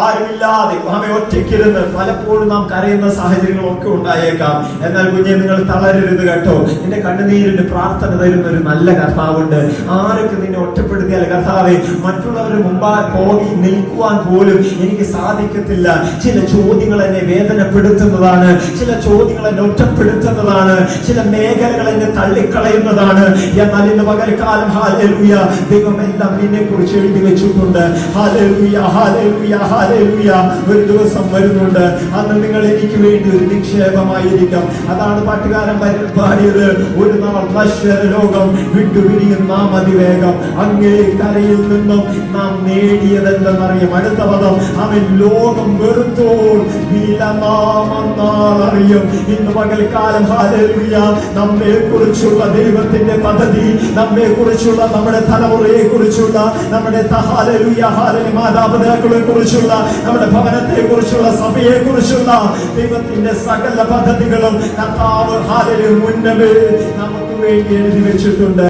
ആരുമില്ലാതെ ആമേ ഒറ്റയ്ക്കിരുന്ന് പലപ്പോഴും നാം കരയുന്ന സാഹചര്യങ്ങളൊക്കെ ഉണ്ടായേക്കാം. എന്നാൽ കുഞ്ഞെ, നിങ്ങൾ തളരരുത് കേട്ടോ. നിന്റെ കണ്ണുനീരിന്റെ പ്രാർത്ഥന തരുന്ന ഒരു നല്ല കർത്താവുണ്ട്. ആരൊക്കെ നിന്നെ ഒറ്റപ്പെടുത്തിയാൽ കർത്താവെ മറ്റുള്ളവരുടെ മുമ്പാൽ പോയി നിൽക്കുവാൻ പോലും എനിക്ക് സാധിക്കത്തില്ല. ചില ചോദ്യങ്ങൾ എന്നെ വേദനപ്പെടുത്തുന്നതാണ്, ചില ചോദ്യങ്ങൾ എന്നെ ഒറ്റപ്പെടുത്തുന്നതാണ്, ചില മേഖലകൾ എന്നെ തള്ളിക്കളയുന്നതാണ്. എന്നാൽ ഇന്ന് പകൽക്കാലം ഹല്ലേലൂയ, ദൈവം എല്ലാം നിന്നെ കുറിച്ച് എഴുതി വെച്ചിട്ടുണ്ട്. Hallelujah, hallelujah, hallelujah. ഒരു ദിവസം വരുന്നുണ്ട്, അന്ന് നിങ്ങൾ എനിക്ക് വേണ്ടി ഒരു നിക്ഷേപമായിരിക്കും. അതാണ് പാട്ടുകാരൻ പാടിയത്. ഒരു നാൾ നശ്വര ലോകം വിട്ടുപിരിയും നാം അതിവേഗം, അങ്ങേ കരയിൽ നിന്നും നാം നേടിയതെന്തെന്നറിയും. അടുത്ത പദം, അവൻ ലോകം വെറുത്തോൾ വില നാം അന്നാൾ അറിയും. ഇന്ന് പകൽക്കാലം ഹല്ലേലൂയ, നമ്മെ കുറിച്ചുള്ള ദൈവത്തിന്റെ പദ്ധതി, നമ്മെ കുറിച്ചുള്ള നമ്മുടെ തലമുറയെ കുറിച്ചുള്ള നമ്മുടെ ഹല്ലേലൂയ ഹല്ലേലൂയ മാതാപിതാക്കളെ കുറിച്ചുള്ള നമ്മുടെ ഭവനത്തെ കുറിച്ചുള്ള സഭയെ കുറിച്ചുള്ള ദൈവത്തിന്റെ സകല പദ്ധതികളും കർത്താവ് ഹല്ലേലൂയ മുന്നമേ നമുക്ക് വേണ്ടി എഴുതി വെച്ചിട്ടുണ്ട്.